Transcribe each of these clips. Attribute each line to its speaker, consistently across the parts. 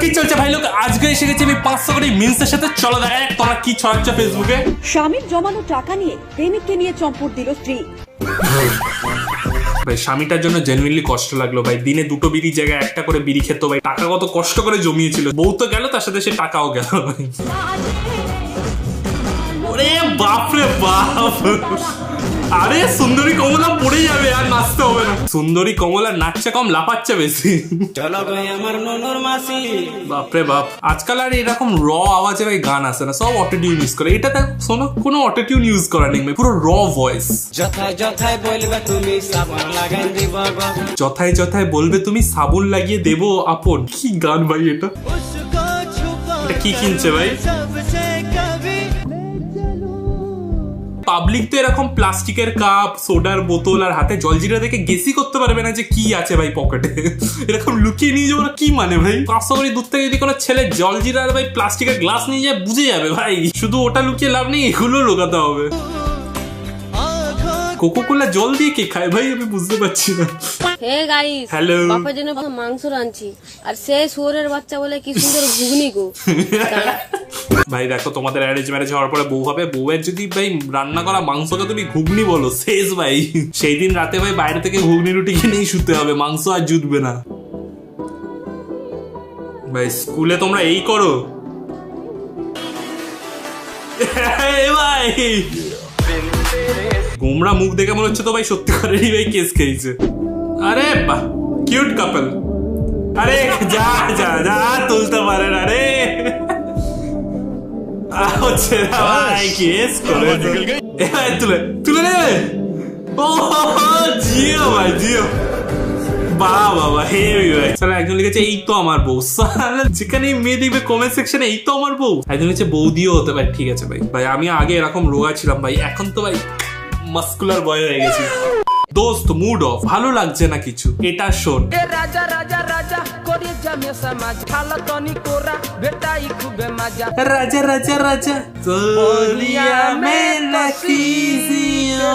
Speaker 1: কি চলছে ভাই লোক? আজকে এসে গেছি আমি 500 কোটি মিমসের সাথে। চলো দেখা যাক তোমরা কি ছড়াচ্ছ ফেসবুকে।
Speaker 2: স্বামীর জমানো টাকা নিয়ে প্রেমিককে নিয়ে চম্পট দিল স্ত্রী।
Speaker 1: ভাই স্বামীটার জন্য জেনুইনলি কষ্ট লাগলো ভাই। দিনে 2টো বিড়ি জায়গায় 1টা করে বিড়ি খেত ভাই। টাকা কত কষ্ট করে জমিয়েছিল। বউ তো গেল, তার সাথে সে টাকাও গেল ভাই। ওরে বাপরে বাপ, আরে সুন্দরী কমলা পড়ে যাবে আর নাচতে হবে না। সুন্দরী কমলা নাচছে কম, লাফাচ্ছে বেশি।
Speaker 3: চলো ভাই আমার ননর মাসি।
Speaker 1: বাপরে বাপ, আজকাল আর এরকম র আওয়াজে ভাই গান আসে না, সব অটোটিউন ইউজ করে। এটা শোনো, কোনো অটোটিউন ইউজ করা নেই ভাই, পুরো র ভয়েস।
Speaker 3: যথায় যথায় বলবে তুমি সাবান লাগাই দিব,
Speaker 1: যথায় যথায় বলবে তুমি সাবুন লাগিয়ে দেবো আপন। কি গান ভাই এটা? এটা কি কিনছে ভাই? পাবলিক তো এরকম প্লাস্টিকের কাপ, সোডার বোতল আর হাতে জলজিরা দেখে গেসই করতে পারবে না যে কি আছে ভাই পকেটে। এরকম লুকিয়ে নিয়ে যাবো কি মানে ভাই? 500 কোটি দূর থেকে যদি কোনো ছেলে জলজিরা আর ভাই প্লাস্টিকের গ্লাস নিয়ে যায় বুঝে যাবে ভাই। শুধু ওটা লুকিয়ে লাভ নেই, এগুলো লুকাতে হবে। কোকোকোলা জল দিয়ে কে খায় ভাই? আমি বুঝতে পারছি না।
Speaker 4: Hey guys,
Speaker 1: hello.
Speaker 4: বাপের জন্য মাংস রাঁধছি আর সে শুয়োরের বাচ্চা বলে কি সুন্দর ঘুগনি গো।
Speaker 1: ভাই দেখো, তোমাদের অ্যারেঞ্জ ম্যারেজ হওয়ার পরে বউ হবে, বউয়ের যদি ভাই রান্না করা মাংসকে তুমি ঘুগনি বলো, শেষ ভাই। সেই দিন রাতে ভাই বাইরে থেকে ঘুগনি রুটি কিনেই শুতে হবে, মাংস আর জুটবে না ভাই। স্কুলে তোমরা এই করো ভাই। গোমরা মুখ দেখে মনে হচ্ছে তো ভাই সত্যি করেই ভাই কেস খেয়েছে। আরে বাহ, কিউট কাপল। আরে যা যা যা, তুলতে পারে না রে। হচ্ছে না ভাই, কেস করে তুলে তুলে নেবে। ও জিও ভাই, জিও। বাহ বাবা, হেভি ভাই। সালা একজন লিখেছে এই তো আমার বউ। সালা যেখানে মেয়ে দেখবে কমেন্ট সেকশনে এই তো আমার বউ। একজন লিখেছে বৌদিও হতে পারে। ঠিক আছে ভাই। ভাই আমি আগে এরকম রোগা ছিলাম ভাই, এখন তো ভাই মাস্কুলার বয় হয়ে গেছি। দোস্ত মুড অফ, ভালো লাগছে না কিছু। এটা শোন।
Speaker 5: রাজা রাজা রাজা করে জামে সমাজ ভালো তনি কোরা বেটাই খুবে মজা।
Speaker 1: রাজা রাজা রাজা বলিয়া মে নাকিজিও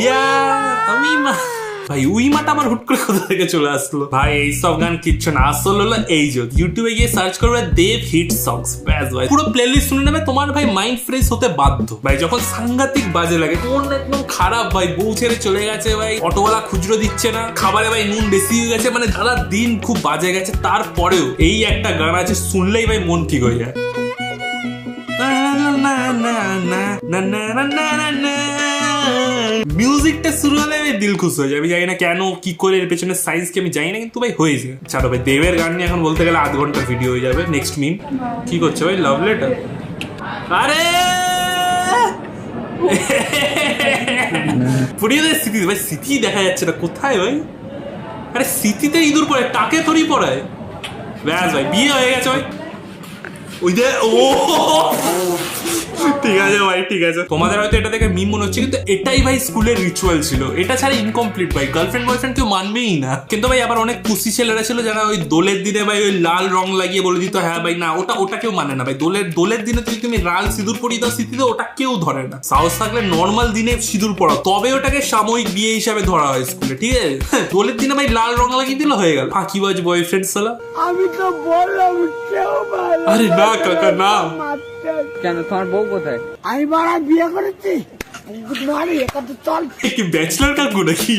Speaker 1: ইয়া আমি মা। ভাই উই মাটা আমার হুট করে কোথা থেকে চলে আসলো ভাই? এইসব গান কিচ্ছু না, আসল হলো এই যে ইউটিউবে গিয়ে সার্চ করবে দেব হিট সংস, ব্যাস ভাই পুরো প্লেলিস্ট শুনে নেবে। তোমার ভাই মাইন্ড ফ্রেশ হতে বাধ্য ভাই। যখন সাংঘাতিক বাজে লাগে, কোন একদম খারাপ ভাই, বউ ছেড়ে চলে গেছে ভাই, অটোওয়ালা খুচরো দিচ্ছে না, খাবারে ভাই নুন বেশি হয়ে গেছে, মানে সারা দিন খুব বাজে গেছে, তারপরেও এই একটা গান আছে, শুনলেই ভাই মন ঠিক হয়ে যায়। মিউজিকটা শুরু হলে ভাই দিল খুশ হয়ে যায়। আমি জানি না কেন, কি করে, এর পেছনে সাইন্স কি আমি জানি না, কিন্তু ভাই হয়েছে। ছাড়ো ভাই, দেবের গান নিয়ে এখন বলতে গেলে 8 ঘন্টার ভিডিও হয়ে যাবে। নেক্সট মিম কি করছে ভাই? Love letter. আরে পুরিয়ে দেয় স্মৃতি ভাই, স্মৃতি দেখা যাচ্ছে না কোথায় ভাই? আরে স্মৃতিতে ইঁদুর পড়ে, টাকে থরি পড়ায়। ব্যাস ভাই, বিয়ে হয়ে গেছে ভাই। ওই যে ও ঠিক আছে ভাই, ঠিক আছে। তোমাদের হয়তো এটা দেখে মিম মনে হচ্ছে, কিন্তু এটাই ভাই স্কুলের রিচুয়াল ছিল। এটা ছাড়া ইনকমপ্লিট ভাই। গার্লফ্রেন্ড বয়ফ্রেন্ড কেউ মানবেই না। কিন্তু ভাই আবার অনেক পুষি ছেলেরা ছিল যারা ওই দোলের দিনে ভাই ওই লাল রং লাগিয়ে বলে দিত হ্যাঁ ভাই না, ওটা কেউ মানে না ভাই। দোলের দিনে যদি তুমি লাল সিঁদুর পরিয়ে দাও স্মৃতিতে, ওটা কেউ ধরে না। সাহস থাকলে নর্মাল দিনে সিঁদুর পড়াও, তবে ওটাকে সাময়িক বিয়ে হিসাবে ধরা হয় স্কুলে, ঠিক আছে? দোলের দিনে ভাই লাল রং লাগিয়ে দিল, হয়ে গেল ফাঁকিবাজ বয়ফ্রেন্ড সালা।
Speaker 6: আমি তো বললাম কেউ ভালো।
Speaker 1: আরে না কাকা না।
Speaker 6: কেন তোমার বউ কোথায়? আমি বাড়া বিয়ে করেছি। মারি এটা তো চল।
Speaker 1: কি ব্যাচলার কাকু নাকি?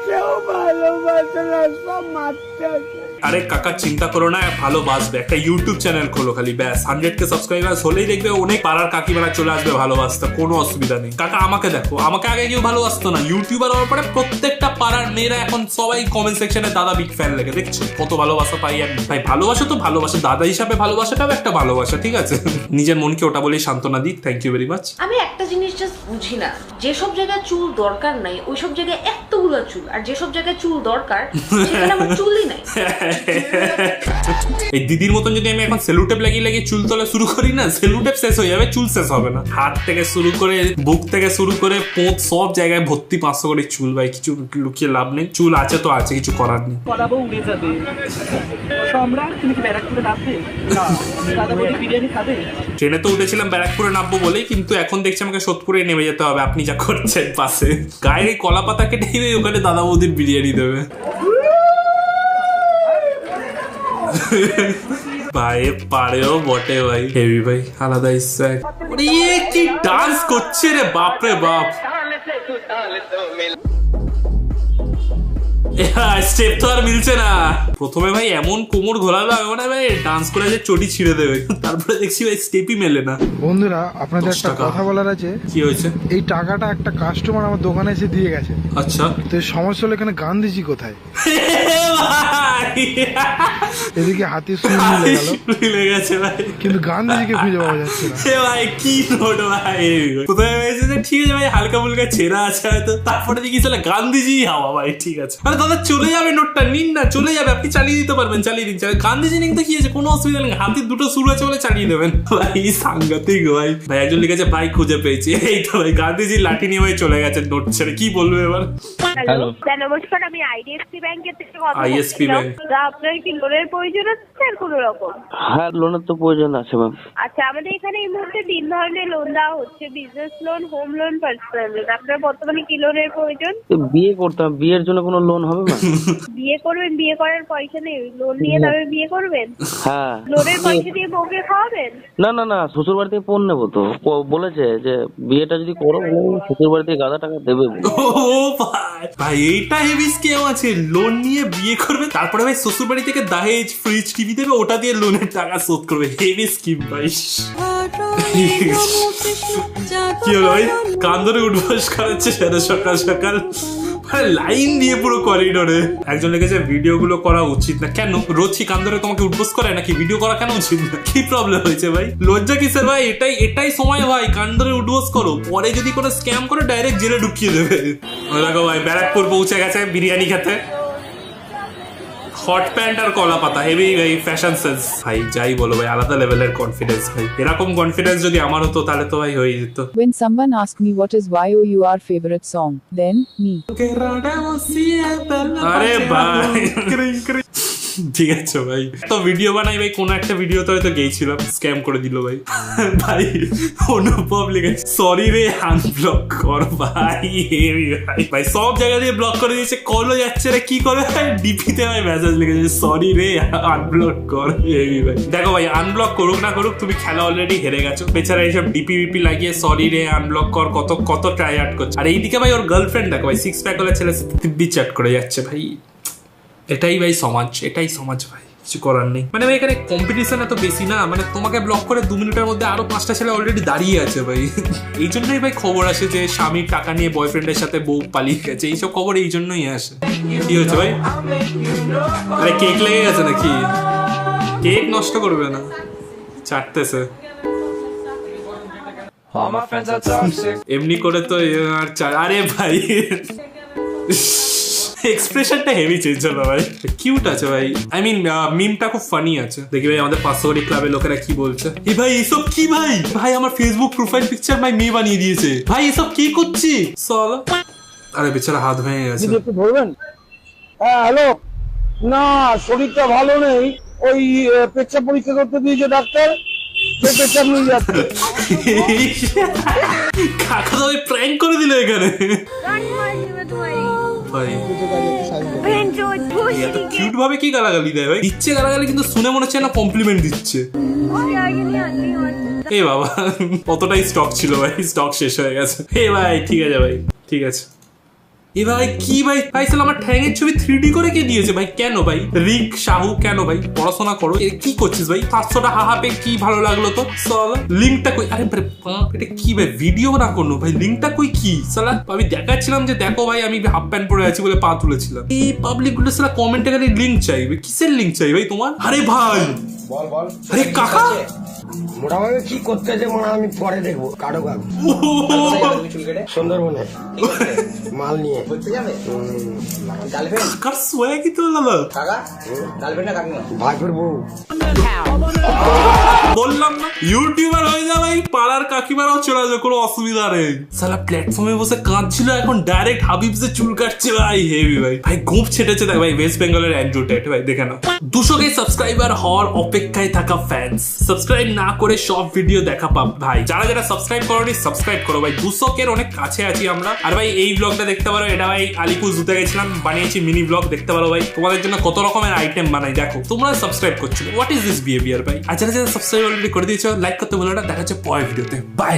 Speaker 6: কেউ ভালোবাসে না, সব মারতে আছে।
Speaker 1: আরে কাকা চিন্তা করো না, ভালোবাসবে। একটা ইউটিউব চ্যানেল খোলো খালি, ব্যাস 100K সাবস্ক্রাইবার হলেই দেখবে অনেক পাড়ার কাকিমারা চলে আসবে ভালোবাসতে, কোনো অসুবিধা নেই। কাকা আমাকে দেখো, আমাকে আগে কেউ ভালোবাসতো না, ইউটিউবার হওয়ার পরে প্রত্যেকটা পাড়ার মেয়েরা এখন সবাই কমেন্ট সেকশনে দাদা বিগ ফ্যান লেগে। দেখছো কত ভালোবাসা পাই আমি ভাই। ভালোবাসা তো ভালোবাসা, দাদা হিসাবে ভালোবাসাটাও একটা ভালোবাসা, ঠিক আছে? নিজের মনকে ওটা বলেই সান্ত্বনা দিক। Thank you very much.
Speaker 7: আমি একটা জিনিস জাস্ট বুঝি না, যেসব জায়গায় চুল দরকার নাই ওইসব জায়গায় এতগুলো চুল, আর যেসব জায়গায় চুল দরকার সেখানে আমার চুলই নাই।
Speaker 1: এই দিদির মতন যদি আমি এখন সেলুটেপ লাগিয়ে লাগিয়ে চুল তোলা শুরু করি না, সেলুটেপ শেষ হয়ে যাবে, চুল শেষ হবে না। হাত থেকে শুরু করে, বুক থেকে শুরু করে, পোঁত সব জায়গায় ভর্তি 500 কোটি চুল ভাই। কিছু লুকিয়ে লাভ নেই, চুল আছে তো আছে, কিছু করার নেই।
Speaker 8: কলাবো উড়ে যাবে। সম্রাট তুমি কি ব্যারাকপুরে নামবে? না, দাদা বলি বিরিয়ানি খাবে?
Speaker 1: ট্রেনে তো উঠেছিলাম ব্যারাকপুরে নামবো বলেই, কিন্তু এখন দেখছি আমাকে সোদপুরে নেমে যেতে হবে। আপনি যা করছেন পাশে গায়ের এই কলা পাতা কেটে ওখানে দাদা বৌদির বিরিয়ানি দেবে। ভাই পারেও বটে ভাই, হেভি ভাই, আলাদা স্ট্যাক। ওরে এ কি ডান্স করছে রে, বাপ রে বাপ। স্টেপ তো আর মিলছে না। প্রথমে ভাই এমন কোমর ঘোরালো মানে ভাই ডান্স করে যে চটি ছিঁড়ে দেবে, তারপরে দেখছি ভাই স্টেপই মেলে না।
Speaker 9: বন্ধুরা আপনাদের একটা কথা বলার আছে।
Speaker 1: কি হয়েছে?
Speaker 9: এই টাকাটা একটা কাস্টমার আমার দোকানে এসে দিয়ে গেছে।
Speaker 1: আচ্ছা,
Speaker 9: তো সমস্যা হলো এখানে গান্ধীজি কোথায়? এদিকে হাতি
Speaker 1: মিলে গেছে ভাই,
Speaker 9: কিন্তু গান্ধীজিকে খুঁজে পাওয়া যাচ্ছে না।
Speaker 1: ভাই কি নোট ভাই, কোথায় হয়েছে যে ঠিক আছে ভাই হালকা ফুলকা ছেঁড়া আছে হয়তো, তারপরে দেখি তাহলে গান্ধীজি হাওয়া ভাই। ঠিক আছে, আরে দাদা চলে যাবে নোটটা, নিন না, চলে যাবে, আপনি চালিয়ে দিতে পারবেন, চালিয়ে দিন। গান্ধীজি নিন তো কি আছে, কোনো অসুবিধা নেই, হাতির দুটো সুর আছে বলে চালিয়ে দেবেন ভাই। সাংঘাতিক ভাই। ভাই একজন লিখেছে ভাই খুঁজে পেয়েছি, এই তো ভাই গান্ধীজি লাঠি নিয়ে ভাই চলে গেছে নোট ছেড়ে। কি বলবে এবার?
Speaker 10: হ্যালো নমস্কার, আমি আইডিএফসি ব্যাংকের থেকে কথা বলছি।
Speaker 1: আইএসপি ব্যাংক,
Speaker 10: আপনার কি লোনের প্রয়োজন আছে কোনো রকম?
Speaker 11: হ্যাঁ লোনের তো প্রয়োজন আছে ম্যাম।
Speaker 10: আচ্ছা, আমাদের এখানে এই মুহূর্তে 3 ধরনের লোন দেওয়া হচ্ছে, business loan, home loan, personal loan. আপনার বর্তমানে কি লোনের প্রয়োজন?
Speaker 11: বিয়ে করতাম, বিয়ের জন্য কোনো লোন হবে ম্যাম?
Speaker 10: বিয়ে করবেন, বিয়ে করার পয়সা নেই, লোন নিয়ে তবে বিয়ে করবেন?
Speaker 11: হ্যাঁ।
Speaker 10: লোনের পয়সা দিয়ে বউকে খাওয়াবেন?
Speaker 11: না না না, শ্বশুর বাড়ি থেকে পণ নেবো তো, বলেছে যে বিয়েটা যদি করো শ্বশুর বাড়ি থেকে গাদা টাকা দেবে।
Speaker 1: ও ভাই, ভাই এইটা হেভি স্কিম আছে, লোন নিয়ে বিয়ে করবে, তারপরে ভাই শ্বশুর বাড়ি থেকে দাহেজ, ফ্রিজ, টিভি দেবে, ওটা দিয়ে লোনের টাকা শোধ করবে। হেভি স্কিম ভাই। কি হলো ভাই, কান ধরে উঠবাস করাচ্ছে সারা সকাল সকাল, লাইন দিয়ে পুরো করিডোরে। একজন লিখেছে ভিডিও গুলো করা উচিত না। কেন? রোজ কান ধরে তোমাকে উঠবোস করে নাকি? ভিডিও করা কেন উচিত না? কি প্রবলেম হয়েছে ভাই? লজ্জা কিসের ভাই? এটাই সময় ভাই, কান ধরে উঠবোস করো, পরে যদি কোনো স্ক্যাম করে ডাইরেক্ট জেলে ঢুকিয়ে দেবে। দেখো ভাই ব্যারাকপুর পৌঁছে গেছে বিরিয়ানি খেতে, হট প্যান্ট আর কলা পাতা, হেভি ভাই ফ্যাশন সেন্স ভাই। যাই বলো ভাই, আলাদা লেভেলের কনফিডেন্স ভাই। এরকম কনফিডেন্স যদি আমার হতো তাহলে তো ভাই হয়ে যেত।
Speaker 12: When someone asks me what is YOUR favorite song, then me.
Speaker 1: আরে ভাই ঠিক আছে ভাই, তো ভিডিও বানাই ভাই, কোন একটা ভিডিওতে হয়তো গেছিলাম, স্ক্যাম করে দিল ভাই। ভাই অনুভব লিখেছে সরি রে আনব্লক কর ভাই। ভাই সব জায়গা দিয়ে ব্লক করে দিয়েছে, কলও যাচ্ছে রে, কি করে ভাই? ডিপিতে ভাই মেসেজ লিখেছে সরি রে আনব্লক কর। ভাই দেখো ভাই, আনব্লক করুক না করুক, তুমি খেলা অলরেডি হেরে গেছো। বেচারা এইসব ডিপি বিপি লাগিয়ে সরি রে আনব্লক কর কত ট্রাই আউট করছে। আর এইদিকে ভাই ওর গার্লফ্রেন্ড দেখো ভাই, 6 প্যাক হলে ছেলে দিব্যি চ্যাট করে যাচ্ছে ভাই। এটাই ভাই সমাজ, এটাই সমাজ ভাই, কিছু করার নেই। মানে ভাই এখানে কম্পিটিশন এত বেশি না, মানে তোমাকে ব্লক করে 2 মিনিটের মধ্যে আরো 5টা ছেলে অলরেডি দাঁড়িয়ে আছে ভাই। এই জন্যই ভাই খবর আসে যে স্বামীর টাকা নিয়ে বয়ফ্রেন্ডের সাথে বউ পালিয়ে গেছে, এইসব খবর এই জন্যই আসে। কি হয়েছে ভাই? আরে কেক লেগে গেছে নাকি? কেক নষ্ট করবে না, চাটতেছে। এমনি করে তো আরে ভাই এক্সপ্রেশনটা হেভি চেঞ্জ হলো ভাই, কিউট আছে ভাই। আই মিন মিমটা খুব ফানি আছে। দেখি ভাই আমাদের 500 ক্লাবের লোকেরা কি বলছে। এই ভাই এসব কি ভাই? ভাই আমার ফেসবুক প্রোফাইল পিকচার ভাই মেয়ে বানিয়ে দিয়েছে ভাই, এসব কি করছি? চলো। আরে বেচারা হাত ভেঙে গেছে।
Speaker 6: একটু ধরবেন? হ্যাঁ হ্যালো, না শরীরটা ভালো নেই, ওই পেচ্ছাপ পরীক্ষা করতে দিয়েছে ডাক্তার, পেচ্ছাপ নিয়ে যাচ্ছে।
Speaker 1: কাকা তো প্র্যাঙ্ক করে দিল এখানে ভাই। কিউট ভাবে কি গালাগালি দেয় ভাই? দিচ্ছে গালাগালি, কিন্তু শুনে মনে হচ্ছে না কমপ্লিমেন্ট দিচ্ছে। এ বাবা কতটাই স্টক ছিল ভাই, স্টক শেষ হয়ে গেছে। এ ভাই ঠিক আছে ভাই, ঠিক আছে। এ ভাই কি ভাই, ভাই সালা আমার ঠ্যাঙের ছবি 3D করে কে দিয়েছে ভাই? কেন ভাই? রিক সাহু কেন ভাই? পড়াশোনা করো, কি করছিস ভাই? 500টা হাহা পে কি ভালো লাগলো তো? সালা লিঙ্কটা কই? আরে এটা কি ভাই? ভিডিও না কোনো ভাই, লিঙ্কটা কই? কি সালা আমি দেখাচ্ছিলাম যে দেখো ভাই আমি হাফ প্যান্ট পরে আছি বলে পা তুলেছিলাম। এই পাবলিক গুলো সালা কমেন্টে খালি লিঙ্ক চাইবে, কিসের লিঙ্ক চাই ভাই তোমার? আরে ভাই
Speaker 6: বল
Speaker 1: আরে কাকা
Speaker 6: মোটামুটি কি করতেছে মনে আমি পরে দেখবো। কাটো কাকু সুন্দরবনে মাল নিয়ে
Speaker 1: কাকার সোয়া কি তো লালা
Speaker 6: কাকা গার্লফ্রেন্ড না কাকিমা ভাই বউ
Speaker 1: বললাম না ইউটিউবার হয়ে যাবে, পাড়ার কাকিমারাও চলে যাবে, কোনো অসুবিধা নেই। সালা প্ল্যাটফর্মে বসে কাঁদছিল, এখন ডাইরেক্ট হাবিবসে চুল কাটছে ভাই, হেভি ভাই। ভাই গোপ ছেটেছে দেখ ভাই, ওয়েস্ট বেঙ্গলের অ্যান্ড্রু টেট ভাই, দেখে নাও। 200K সাবস্ক্রাইবার হওয়ার অপেক্ষায় থাকা ফ্যান্স, সাবস্ক্রাইব না করে সব ভিডিও দেখা পাব ভাই। যারা যারা সাবস্ক্রাইব করোনি সাবস্ক্রাইব করো ভাই, 200K অনেক কাছে আছি আমরা। আর ভাই এই ব্লগটা দেখতে পারো, এটা ভাই আলিপুর জুতে গেছিলাম, বানিয়েছি মিনি ব্লগ, দেখতে পারো ভাই। তোমাদের জন্য কত রকমের আইটেম বানাই দেখো, তোমরা সাবস্ক্রাইব করছো, হোয়াট ইজ দিস বিহেভিয়ার ভাই। আর যারা যারা সাবস্ক্রাইব অলরেডি করে দিয়েছো লাইক করতে বলো না। দেখা হচ্ছে পরের ভিডিওতে, বাই।